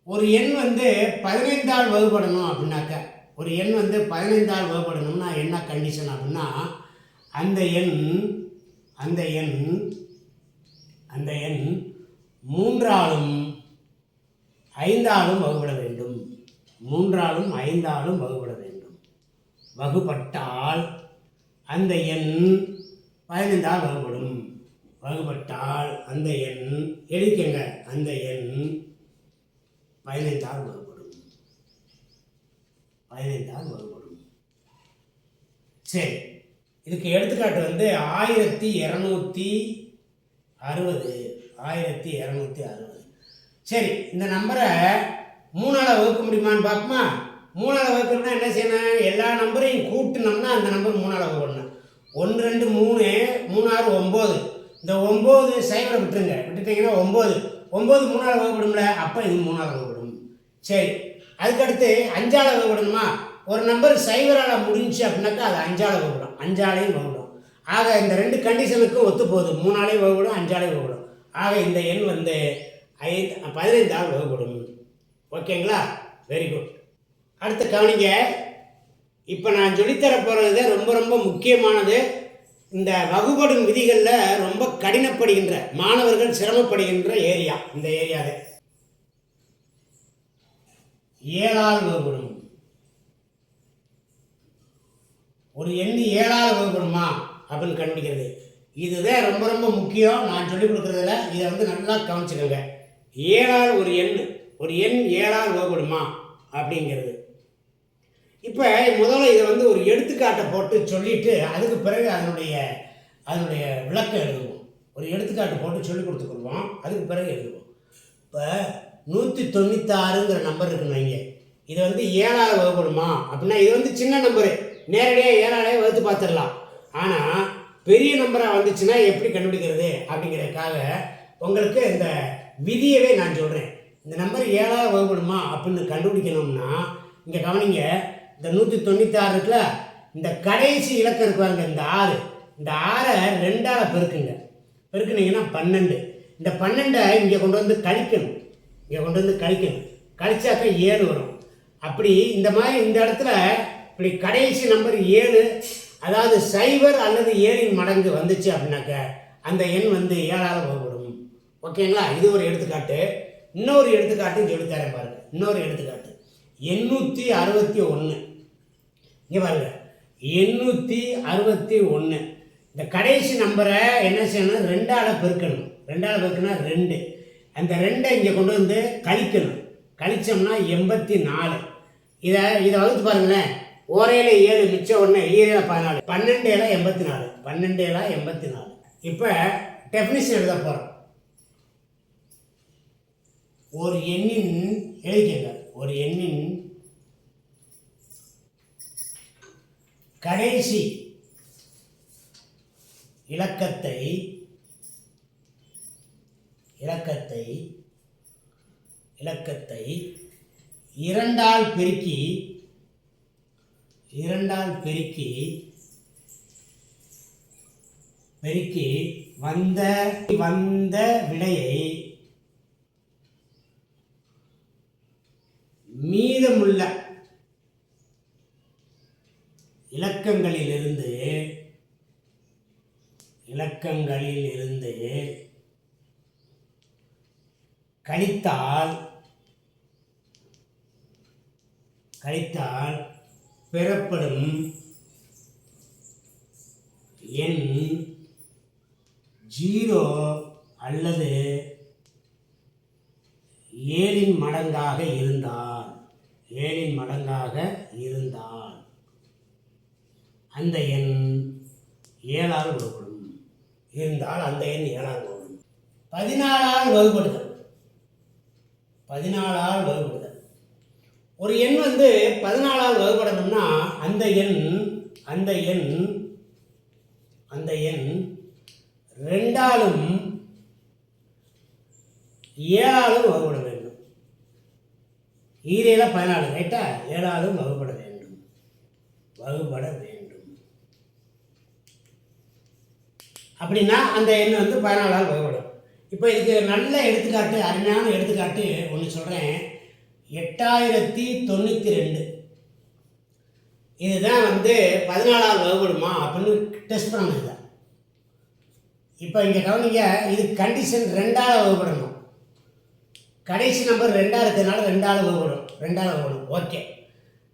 S1: ஒரு எண் வந்து 15ஆல் வகுப்படணும் அப்படின்னாக்க, ஒரு எண் வந்து 15ஆல் வகுப்படணும்னா என்ன கண்டிஷன் அப்படின்னா, அந்த எண் 3ஆலும் 5ஆலும் வகுப்பட வேண்டும். 3ஆலும் 5ஆலும் வகுப்பட வேண்டும். வகுப்பட்டால் அந்த எண் 15ஆல் வகுப்படும். வகுப்பட்டால் அந்த எண் எழுதிக்கங்க, அந்த எண் 15ஆல் வகுப்படும். 15ஆல் வகுப்படும். சரி, இதுக்கு எடுத்துக்காட்டு வந்து 1260. சரி, இந்த நம்பரை 3ஆல் வகுக்க முடியுமான்னு பார்ப்போமா? 3ஆல் வகுக்கணும்னா என்ன செய்யணும்? எல்லா நம்பரையும் கூட்டினோம்னா அந்த நம்பர் 3ஆல் வகுக்கணும். 1 2 3 3 6 9. இந்த 9 சைவரை விட்டுருங்க. விட்டுட்டிங்கன்னா 9 9 3ஆல் வகுக்கணும்ல, அப்போ இது 3ஆல் வகுக்கணும். சரி, அதுக்கடுத்து 5ஆல் வகுக்கணுமா? ஒரு நம்பர் சைவரால் முடிஞ்சு அப்படின்னாக்கா அது 5ஆல் வகுக்கணும். 5ஆலையும் வகுக்கணும். ஆக இந்த 2 கண்டிஷனுக்கும் ஒத்து போகுது. 3ஆலையும் வகுக்கணும், 5ஆலையும் வகுக்கணும். ஆக இந்த எண் வந்து 15ஆல் வகுப்படும். ஓகேங்களா? Very good. அடுத்து கவனிங்க. இப்போ நான் சொல்லித்தர போகிறது ரொம்ப ரொம்ப முக்கியமானது. இந்த வகுப்படும் விதிகளில் ரொம்ப கடினப்படுகின்ற மாணவர்கள் சிரமப்படுகின்ற ஏரியா இந்த ஏரியாவில் 7ஆல் வகுப்படும். ஒரு எண் 7ஆல் வகுப்படுமா அப்படின்னு கண்டுபிடிக்கிறது. இதுதான் ரொம்ப ரொம்ப முக்கியம். நான் சொல்லிக் கொடுக்குறதில்ல, இதை வந்து நல்லா கவனிச்சுக்கோங்க. 7ஆல் ஒரு எண் 7ஆல் வகுப்படுமா அப்படிங்கிறது. இப்போ முதல்ல இதை வந்து ஒரு எடுத்துக்காட்டை போட்டு சொல்லிவிட்டு அதுக்கு பிறகு அதனுடைய விளக்கம் எழுதுவோம். ஒரு எடுத்துக்காட்டு போட்டு சொல்லி கொடுத்துக்குருவோம், அதுக்கு பிறகு எழுதுவோம். இப்போ 196ங்கிற நம்பர் இருக்குன்னு வைங்க. இது வந்து 7ஆல் வகுப்படுமா அப்படின்னா இது வந்து சின்ன நம்பரு, நேரடியாக 7ஆலே வகுத்து பார்த்துடலாம். ஆனால் பெரிய நம்பராக வந்துச்சுன்னா எப்படி கண்டுபிடிக்கிறது அப்படிங்கிறதுக்காக உங்களுக்கு இந்த விதியவே நான் சொல்கிறேன். இந்த நம்பர் 7ஆல் வகுப்படுமா அப்படின்னு கண்டுபிடிக்கணும்னா இங்கே கவனிங்க. இந்த 196 இருக்குல்ல, இந்த கடைசி இலக்கம் இருக்குவாங்க இந்த 6. இந்த 6ஐ 2ஆல் பெருக்குனீங்கன்னா 12. இந்த 12ஐ இங்கே கொண்டு வந்து கழிக்கணும். கழிச்சாக்க 7 வரும். அப்படி இந்த மாதிரி இந்த இடத்துல இப்படி கடைசி நம்பர் 7, அதாவது 0 அல்லது 7இன் மடங்கு வந்துச்சு அப்படின்னாக்க அந்த எண் வந்து 7ஆல் வகுப்படும். ஓகேங்களா? இது ஒரு எடுத்துக்காட்டு. இன்னொரு எடுத்துக்காட்டு சொல்லித்தரேன் பாருங்க. இன்னொரு எடுத்துக்காட்டு 861. இங்கே பாருங்க, 861. இந்த கடைசி நம்பரை என்ன செய்யணும்? 2ஆல் பெருக்கணும். 2ஆல் பெருக்குனா 2. அந்த 2ஐ இங்கே கொண்டு வந்து கழிக்கணும். கழிச்சோம்னா 84. இதை வகுத்து பாருங்களேன். ஓரையில் 7 மிச்சம் 1 ஈரேல 14 12 84 12 84. இப்போ டெஃபினிஷன் எழுத போகிறோம். ஒரு எண்ணின் எழுதிக்கங்க. ஒரு எண்ணின் கடைசி இலக்கத்தை 2ஆல் பெருக்கி வந்த விடையை மீதமுள்ள இலக்கங்களிலிருந்து கழித்தால் பெறப்படும் எண் 0 அல்லது 7இன் மடங்காக இருந்தால் அந்த எண் 7ஆல் வகுப்படும். 14ஆல் வகுப்படுதல். ஒரு எண் வந்து 14ஆல் வகுப்படணும்னா அந்த எண் 2ஆலும் 7ஆலும் வகுப்பட வேண்டும். ஈரேல 14 ரைட்டா? 7ஆலும் வகுப்பட வேண்டும். அப்படின்னா அந்த எண் வந்து 14ஆல் வகுப்படும். இப்போ இதுக்கு நல்ல எடுத்துக்காட்டு, அருமையான எடுத்துக்காட்டு ஒன்று சொல்கிறேன். 8092. இதுதான் வந்து 14ஆல் வகுப்படுமா அப்படின்னு டெஸ்ட் பண்ணது தான். இப்போ இங்கே கவனிங்க, இது கண்டிஷன் 2ஆல் வகுப்படணும். கடைசி நம்பர் 2ஆக இருக்கிறதுனால 2ஆல் வகுப்படும். ஓகே.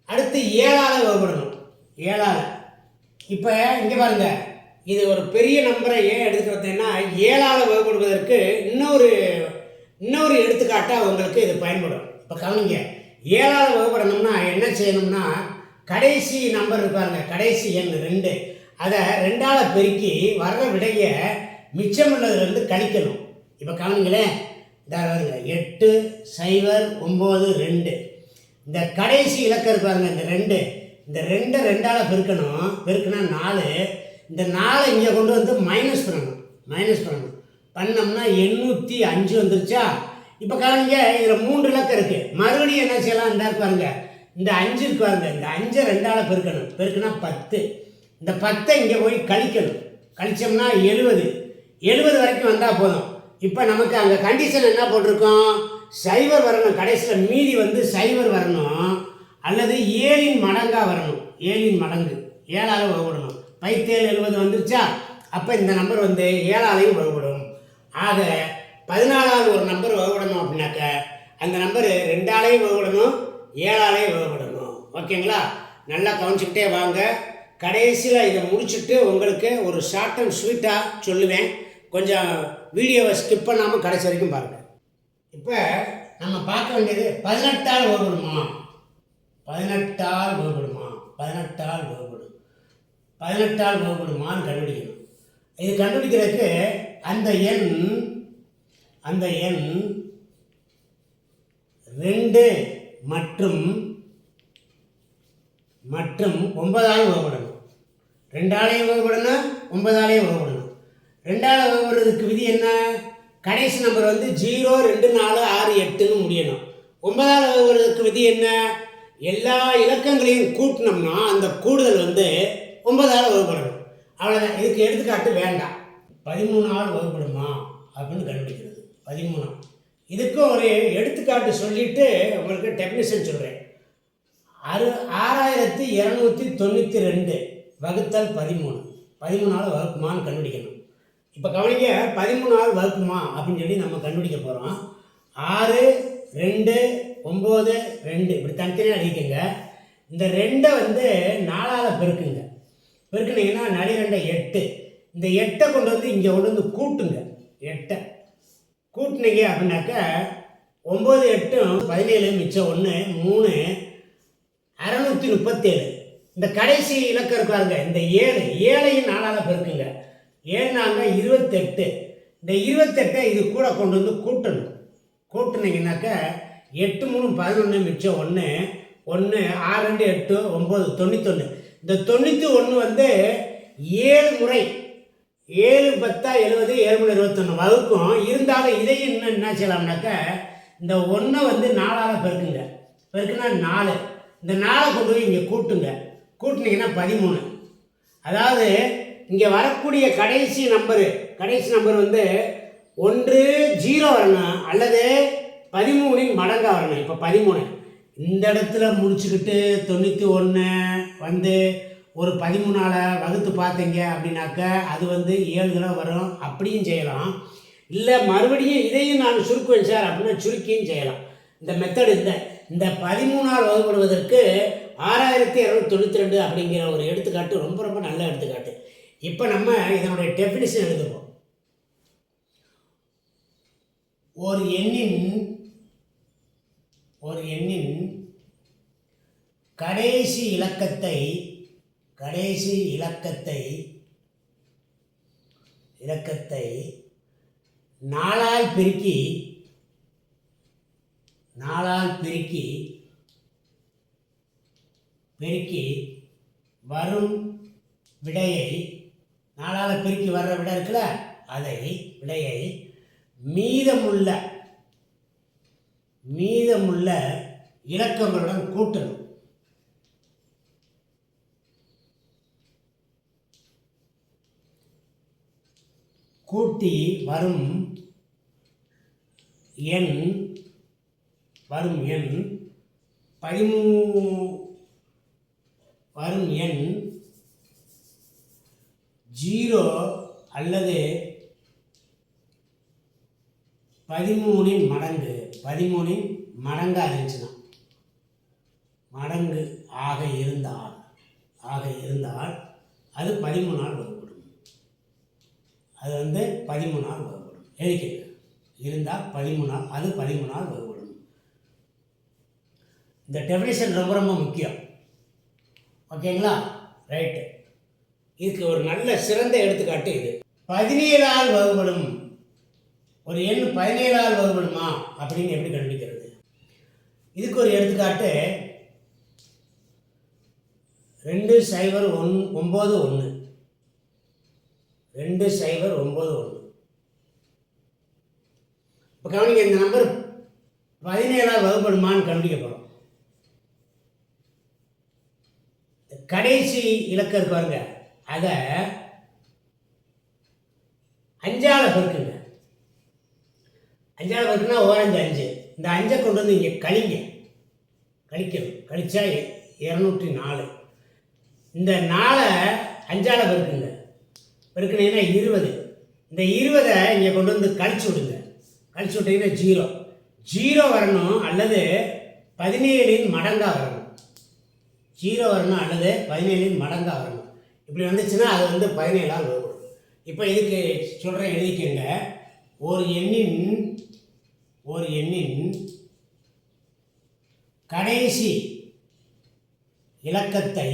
S1: அடுத்து 7ஆல் வகுப்படணும். 7ஆல். இப்போ இங்கே பாருங்க, இது ஒரு பெரிய நம்பரை ஏன் எடுத்துக்கிறதுன்னா 7ஆல் வகுப்படுவதற்கு இன்னொரு எடுத்துக்காட்டாக உங்களுக்கு இது பயன்படும். இப்போ கவனிங்க, 7ஆல் வகுப்படணும்னா என்ன செய்யணும்னா கடைசி நம்பர் இருப்பாருங்க, கடைசி எண் 2, அதை 2ஆல் பெருக்கி வர்ற விடையை மிச்சமுள்ளதுலேருந்து கழிக்கணும். இப்போ கவனிங்களேன், இதாக வருங்க 8 0 9 2. இந்த கடைசி இலக்கம் இருப்பாருங்க இந்த ரெண்டை ரெண்டால் பெருக்கணும். பெருக்குனா 4. இந்த 4 இங்கே கொண்டு வந்து மைனஸ் பண்ணணும். பண்ணோம்னா 805 வந்துருச்சா. இப்போ கவனிங்க, இதில் 3 இலக்கம் இருக்குது. மறுபடியும் என்ன செய்யலாம், இந்த பாருங்க, இந்த 5 இருக்கு பாருங்க, இந்த 5 ரெண்டால் பெருக்கணும். பெருக்குனா 10. இந்த 10 இங்கே போய் கழிச்சோம்னா 70 வரைக்கும் வந்தால் போதும். இப்போ நமக்கு அங்கே கண்டிஷன் என்ன போட்டிருக்கோம், 0 வரணும். கடைசியில் மீதி வந்து 0 வரணும், அல்லது 7 மடங்காக வரணும். 7 மடங்கு 7ஆல் வகுப்படணும். 17 70 வந்துருச்சா. அப்போ இந்த நம்பர் வந்து 7ஆலையும் வகுப்படும். ஆக 14ஆல் ஒரு நம்பர் வகுப்படணும் அப்படின்னாக்க அந்த நம்பர் 2ஆலையும் வகுப்படணும், 7ஆலையும் வகுப்படணும். ஓகேங்களா? நல்லா கவனிச்சுக்கிட்டே வாங்க. கடைசியில் இதை முடிச்சுட்டு உங்களுக்கு ஒரு ஷார்ட் அண்ட் ஸ்வீட்டாக சொல்லுவேன். கொஞ்சம் வீடியோவை ஸ்கிப் பண்ணாமல் கடைசி வரைக்கும் பாருங்கள். இப்போ நம்ம பார்க்க வேண்டியது 18ஆல் வகுப்படுமா, 18ஆல் வகுப்படுமான்னு கண்டுபிடிக்கணும். இது கண்டுபிடிக்கிறதுக்கு அந்த எண் 2 மற்றும் 9ஆல் வகுப்படணும். 2ஆலையும் வகுப்படணும், 9ஆலையும் வகுப்படணும். 2ஆல் வகுப்படுறதுக்கு விதி என்ன, கடைசி நம்பர் வந்து 0 2 4 6 8ன்னு முடியணும். 9ஆல் வகுப்படுறதுக்கு விதி என்ன, எல்லா இலக்கங்களையும் கூட்டினோம்னா அந்த கூடுதல் வந்து 9ஆல் வகுப்படணும். அவ்வளோதான். இதுக்கு எடுத்துக்காட்டு வேண்டாம். 13ஆல் வகுப்படுமா அப்படின்னு கண்டுபிடிக்கிறது. 13. இதுக்கும் ஒரு எடுத்துக்காட்டு சொல்லிவிட்டு உங்களுக்கு டெஃபினிஷன் சொல்கிறேன். 6292 வகுத்தல் 13ஆல் வகுக்குமான்னு கண்டுபிடிக்கணும். இப்போ கவனிங்க, 13ஆல் வகுக்குமா அப்படின்னு சொல்லி நம்ம கண்டுபிடிக்க போகிறோம். 6 2 9 2 இப்படி தனித்தனியாக அடிக்குங்க. இந்த 2 வந்து 4ஆல் பெருக்குனீங்கன்னா நடி 2 8. இந்த 8 கொண்டு வந்து இங்கே கொண்டு வந்து கூட்டுங்க. 8 கூட்டினீங்க அப்படின்னாக்க 9 8 17 மிச்சம் 1 3 637. இந்த கடைசி இலக்கம் இருக்காருங்க, இந்த 7ஐயும் 4ஆல் பெருக்குங்க. 7 4 28. இந்த 28 இது கூட கொண்டு வந்து கூட்டினீங்கன்னாக்க 8 3 11 மிச்சம் 1 6 2 8 9 91. இந்த 91 வந்து 7 முறை 7 10 70 7 21 வகுக்கும். இருந்தாலும் இதையும் இன்னும் என்ன செய்யலாம்னாக்க இந்த 1 வந்து 4ஆல் பெருக்குனா 4. இந்த 4 கொண்டு போய் இங்கே கூட்டினீங்கன்னா 13. அதாவது இங்கே வரக்கூடிய கடைசி நம்பர் வந்து 1 0 வரணும், அல்லது 13இன் மடங்காக வரணும். இப்போ 13 இந்த இடத்துல முடிச்சுக்கிட்டு 91 வந்து ஒரு 13ஆல் வகுத்து பார்த்தீங்க அப்படின்னாக்க அது வந்து 7 தடவை வரும். அப்படியும் செய்யலாம். இல்லை மறுபடியும் இதையும் நான் சுருக்குவேன் சார் அப்படின்னா சுருக்கியும் செய்யலாம். இந்த மெத்தடு இந்த 13ஆல் வகுப்படுவதற்கு 6292 அப்படிங்கிற ஒரு எடுத்துக்காட்டு ரொம்ப ரொம்ப நல்ல எடுத்துக்காட்டு. இப்போ நம்ம இதனுடைய டெஃபினிஷன் எழுதுவோம். ஒரு எண்ணின் கடைசி இலக்கத்தை 4ஆல் பெருக்கி வரும் விடையை 4ஆல் பெருக்கி வர்ற விடை இருக்குல்ல, விடையை மீதமுள்ள இலக்கங்களுடன் கூட்டணும். கூட்டி வரும் எண் 0 அல்லது 13இன் மடங்காக இருந்துச்சுன்னா, மடங்கு ஆக இருந்தால் அது 13ஆல் வகுப்படும். அது வந்து 13ஆல் வகுப்படும். எழுதிக்கங்க. இருந்தால் 13ஆல், அது 13ஆல் வகுப்படும். இந்த டெஃபினிஷன் ரொம்ப ரொம்ப முக்கியம். ஓகேங்களா? ரைட்டு. இதுக்கு ஒரு நல்ல சிறந்த எடுத்துக்காட்டு இது. 17ஆல் வகுப்படும் ஒரு எண் 17ஆல் வகுப்படுமா அப்படின்னு எப்படி கண்டுபிடிக்கிறது? இதுக்கு ஒரு எடுத்துக்காட்டு 2091 2091. இப்போ கவனிங்க, இந்த நம்பர் 17ஆல் வகுப்படுமான்னு கண்டுபிடிக்க போகிறோம். கடைசி இலக்கம் இருக்கு பாருங்க, அதை 5ஆல் பெருக்குங்க. 5ஆல் பெருக்குன்னா ஓரஞ்சு 5. இந்த 5 கொண்டு வந்து இங்கே கழிக்கணும். கழிச்சா 204. இந்த 4 5ஆல் பெருக்குங்க. பெருக்குனீங்கன்னா 20. இந்த 20 இங்கே கொண்டு வந்து கழிச்சு விடுங்க. கழிச்சு விட்டீங்கன்னா 0 வரணும், அல்லது 17இன் மடங்காக வரணும். 0 வரணும் அல்லது 17இன் மடங்காக வரணும். இப்படி வந்துச்சுன்னா அது வந்து 17ஆல் வகுப்படும். இப்போ இதுக்கு சொல்கிறேன், எழுதிக்கங்க. ஒரு எண்ணின் கடைசி இலக்கத்தை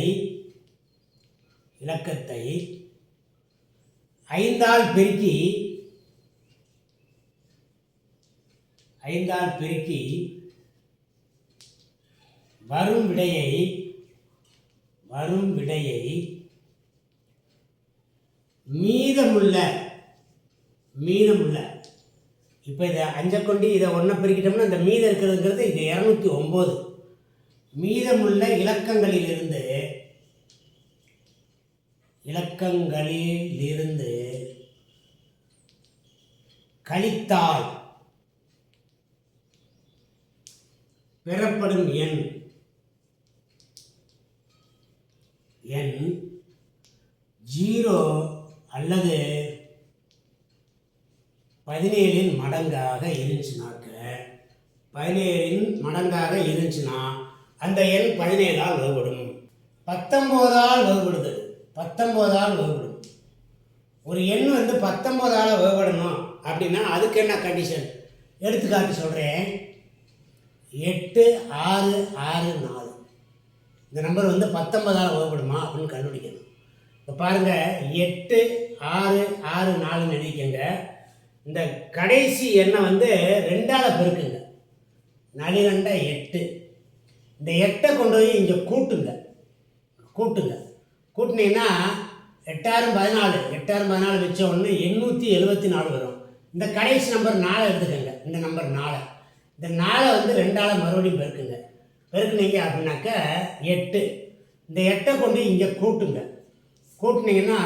S1: 5ஆல் பெருக்கி வரும் விடையை மீதமுள்ள இப்போ இதை 5 கொண்டு இதை 1 பெருக்கிட்டோம்னா இந்த மீதம் இருக்கிறதுங்கிறது இது 209. மீதமுள்ள இலக்கங்களிலிருந்து கழித்தால் பெறப்படும் எண் 0 அல்லது 17இன் மடங்காக இருந்துச்சுன்னா அந்த எண் 17ஆல் வகுப்படும். 19ஆல் வகுப்படுது. 19ஆல் வகுப்படும். ஒரு எண் வந்து 19ஆல் வகுப்படணும் அப்படின்னா அதுக்கு என்ன கண்டிஷன்? எடுத்துக்காட்டு சொல்கிறேன். 8664. இந்த நம்பர் வந்து 19ஆல் வகுப்படுமா அப்படின்னு கண்டுபிடிக்கணும். இப்போ பாருங்கள், 8664 எழுதிக்கங்க. இந்த கடைசி எண்ணை வந்து 2ஆல் பெருக்குங்க. 4 2 8. இந்த 8 கொண்டு போய் இங்கே கூட்டுங்க. கூட்டினீங்கன்னா 8 14 வச்ச ஒன்று 874 வரும். இந்த கடைசி நம்பர் 4 எடுத்துக்கோங்க. இந்த நம்பர் 4. இந்த 4 வந்து 2ஆல் மறுபடியும் பெருக்குனீங்க அப்படின்னாக்க 8. இந்த 8 கொண்டு இங்கே கூட்டினீங்கன்னா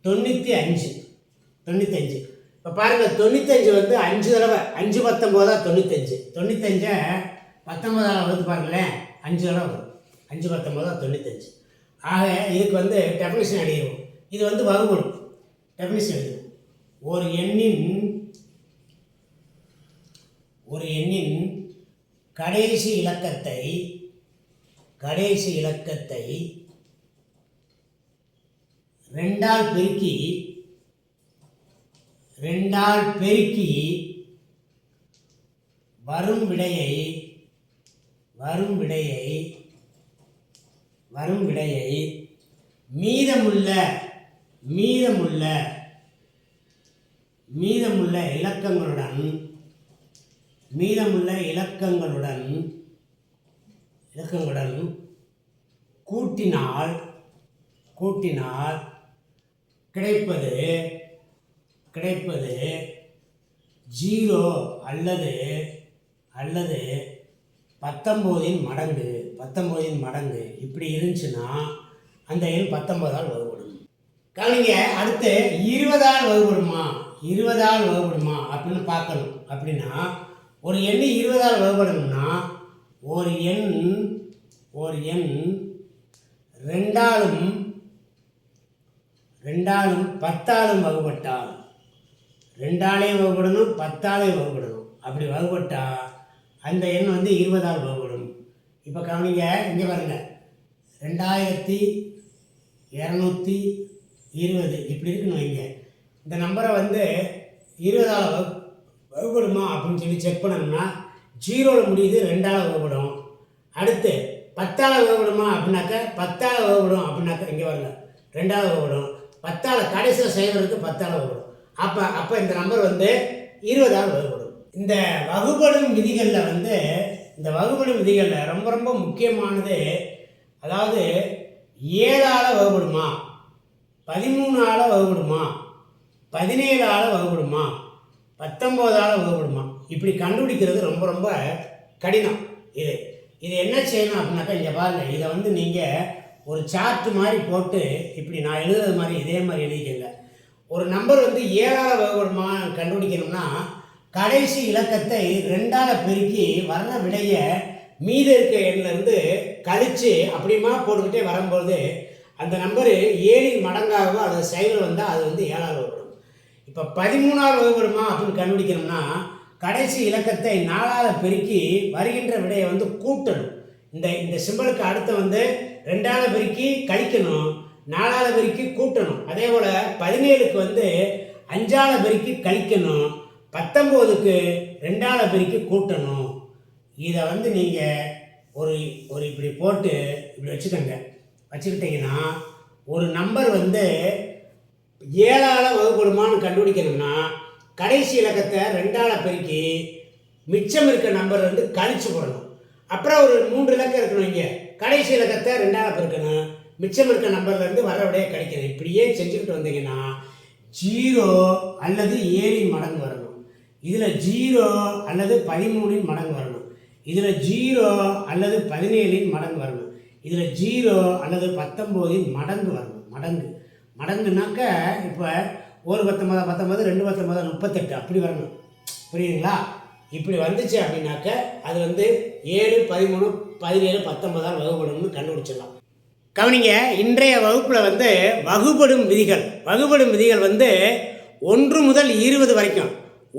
S1: 95. இப்போ பாருங்கள், 95 வந்து 5 தடவை 5 19 95. 95 19ஆல் வகுத்து பாருங்களேன், 5 தடவை வரும். 5 19 95. ஆக இதுக்கு வந்து டெஃபினிஷன் எழுதிடுவோம். இது வந்து வகுப்படும். டெஃபினிஷன் எழுதிடுவோம். ஒரு எண்ணின் கடைசி இலக்கத்தை 2ஆல் பெருக்கி வரும் விடையை மீதமுள்ள இலக்கங்களுடன் கூட்டினால் கிடைப்பது 0 அல்லது 19இன் மடங்கு இப்படி இருந்துச்சுன்னா அந்த எண் 19ஆல் வகுப்படும். கவனிங்க, அடுத்து 20ஆல் வகுப்படுமா அப்படின்னு பார்க்கணும். அப்படின்னா ஒரு எண் 20ஆல் வகுப்படணும்னா ஒரு எண் 2ஆலும் 10ஆலும் வகுப்பட்டால் 2ஆலையும் வகுப்படணும், 10ஆலையும் வகுப்படணும். அப்படி வகுப்பட்டா அந்த எண் வந்து 20ஆல் வகுப்படும். இப்போ கவனிங்க, இங்கே பாருங்க, 2220 இப்படி இருக்குன்னு வைங்க. இந்த நம்பரை வந்து 20ஆல் வகுப்படுமா அப்படின்னு சொல்லி செக் பண்ணணும்னா 0ல் முடியுது, 2ஆல் வகுப்படும். அடுத்து 10ஆல் வகுப்படுமா அப்படின்னாக்க 10ஆல் வகுப்படும். அப்படின்னாக்க இங்கே பாருங்க, 2ஆல் வகுப்படும். 10ஆல் கடைசியில் செய்வதற்கு 10ஆல் வகுப்படும். அப்போ இந்த நம்பர் வந்து 20ஆல் வகுப்படும். இந்த வகுப்படும் விதிகளில் வந்து இந்த வகுப்படும் விதிகளில் ரொம்ப ரொம்ப முக்கியமானது, அதாவது 7ஆல் வகுப்படுமா, 13ஆல் வகுப்படுமா, 17ஆல் வகுப்படுமா, 19ஆல் வகுப்படுமா, இப்படி கண்டுபிடிக்கிறது ரொம்ப ரொம்ப கடினம். இது என்ன செய்யணும் அப்படின்னாக்கா, இங்கே பாருங்கள், இதை வந்து நீங்கள் ஒரு சார்ட்டு மாதிரி போட்டு இப்படி நான் எழுதுறது மாதிரி இதே மாதிரி எழுதிக்கங்க. ஒரு நம்பர் வந்து 7ஆல் வகுப்படுமா கண்டுபிடிக்கணும்னா கடைசி இலக்கத்தை 2ஆல் பெருக்கி வர்ற விடையை மீத இருக்க எண்ணிலேருந்து கழித்து அப்படிமா போட்டுக்கிட்டே வரும்போது அந்த நம்பரு 7இன் மடங்காகவோ அல்லது சைவர் வந்தால் அது வந்து 7ஆல் வகுப்படும். இப்போ 13ஆல் வகுப்படுமா அப்படின்னு கண்டுபிடிக்கணும்னா கடைசி இலக்கத்தை 4ஆல் பெருக்கி வருகின்ற விடையை வந்து கூட்டணும். இந்த சிம்பலுக்கு அடுத்து வந்து 2ஆல் பெருக்கி கழிக்கணும், 4ஆல் பெருக்கி கூட்டணும். அதே போல் 17க்கு வந்து 5ஆல் பெருக்கி கழிக்கணும், 19க்கு 2ஆல் பெருக்கி கூட்டணும். இதை வந்து நீங்கள் ஒரு இப்படி போட்டு இப்படி வச்சுக்கிட்டிங்கன்னா ஒரு நம்பர் வந்து 7ஆல் வகுப்படுமான்னு கண்டுபிடிக்கணும்னா கடைசி இலக்கத்தை 2ஆல் பெருக்கி மிச்சம் இருக்க நம்பர் வந்து கழிச்சு போடணும். அப்புறம் ஒரு 3 இலக்கம் இருக்கணும், இங்கே கடைசி இலக்கத்தை 2ஆல் பெருக்கணும், மிச்சம் இருக்க நம்பர்லேருந்து வர விடையை கழிக்கணும். இப்படியே செஞ்சுக்கிட்டு வந்தீங்கன்னா 0 அல்லது 7இன் மடங்கு வரணும், இதில் 0 அல்லது 13இன் மடங்கு வரணும், இதில் 0 அல்லது 17இன் மடங்கு வரணும், இதில் 0 அல்லது 19இன் மடங்கு வரணும். மடங்குனாக்க இப்போ 1 19 19 2 19 38 அப்படி வரணும். புரியுதுங்களா? இப்படி வந்துச்சு அப்படின்னாக்க அது வந்து 7 13 17 19ஆல் வகுப்படும்னு கண்டுபிடிச்சிடலாம். கவனிங்க, இன்றைய வகுப்பில் வந்து வகுப்படும் விதிகள் வந்து 1 முதல் 20 வரைக்கும்.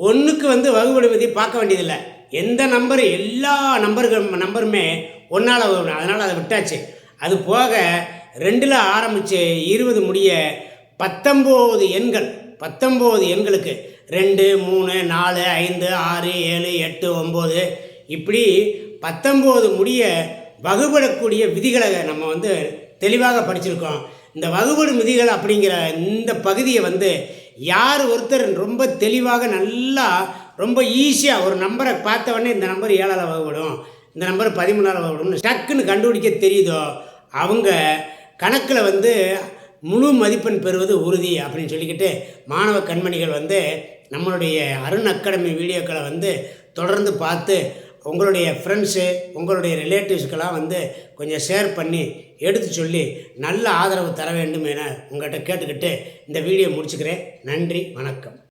S1: 1க்கு வந்து வகுப்படும் விதி பார்க்க வேண்டியதில்லை. எந்த நம்பர் எல்லா நம்பருமே 1ஆல் வகுப்படும், அதனால் அதை விட்டாச்சு. அது போக 2ல் ஆரம்பித்து 20 முடிய 19 எண்களுக்கு 2 3 4 5 6 7 8 9 இப்படி 19 முடிய வகுப்படக்கூடிய விதிகளை நம்ம வந்து தெளிவாக படிச்சிருக்கோம். இந்த வகுப்படும் விதிகள் அப்படிங்கிற இந்த பகுதியை வந்து யார் ஒருத்தர் ரொம்ப தெளிவாக நல்லா ரொம்ப ஈஸியாக ஒரு நம்பரை பார்த்த உடனே இந்த நம்பர் 7ஆல் வகுப்படும், இந்த நம்பர் 13ஆல் வகுப்படும்னு டக்குன்னு கண்டுபிடிக்க தெரியுதோ அவங்க கணக்கில் வந்து முழு மதிப்பெண் பெறுவது உறுதி அப்படின்னு சொல்லிக்கிட்டு மாணவ கண்மணிகள் வந்து நம்மளுடைய அருண் அகாடமி வீடியோக்களை வந்து தொடர்ந்து பார்த்து உங்களுடைய ஃப்ரெண்ட்ஸு உங்களுடைய ரிலேட்டிவ்ஸ்க்கெல்லாம் வந்து கொஞ்சம் ஷேர் பண்ணி எடுத்து சொல்லி நல்ல ஆதரவு தர வேண்டும் என உங்கள்கிட்ட கேட்டுக்கிட்டு இந்த வீடியோ முடிச்சுக்கிறேன். நன்றி, வணக்கம்.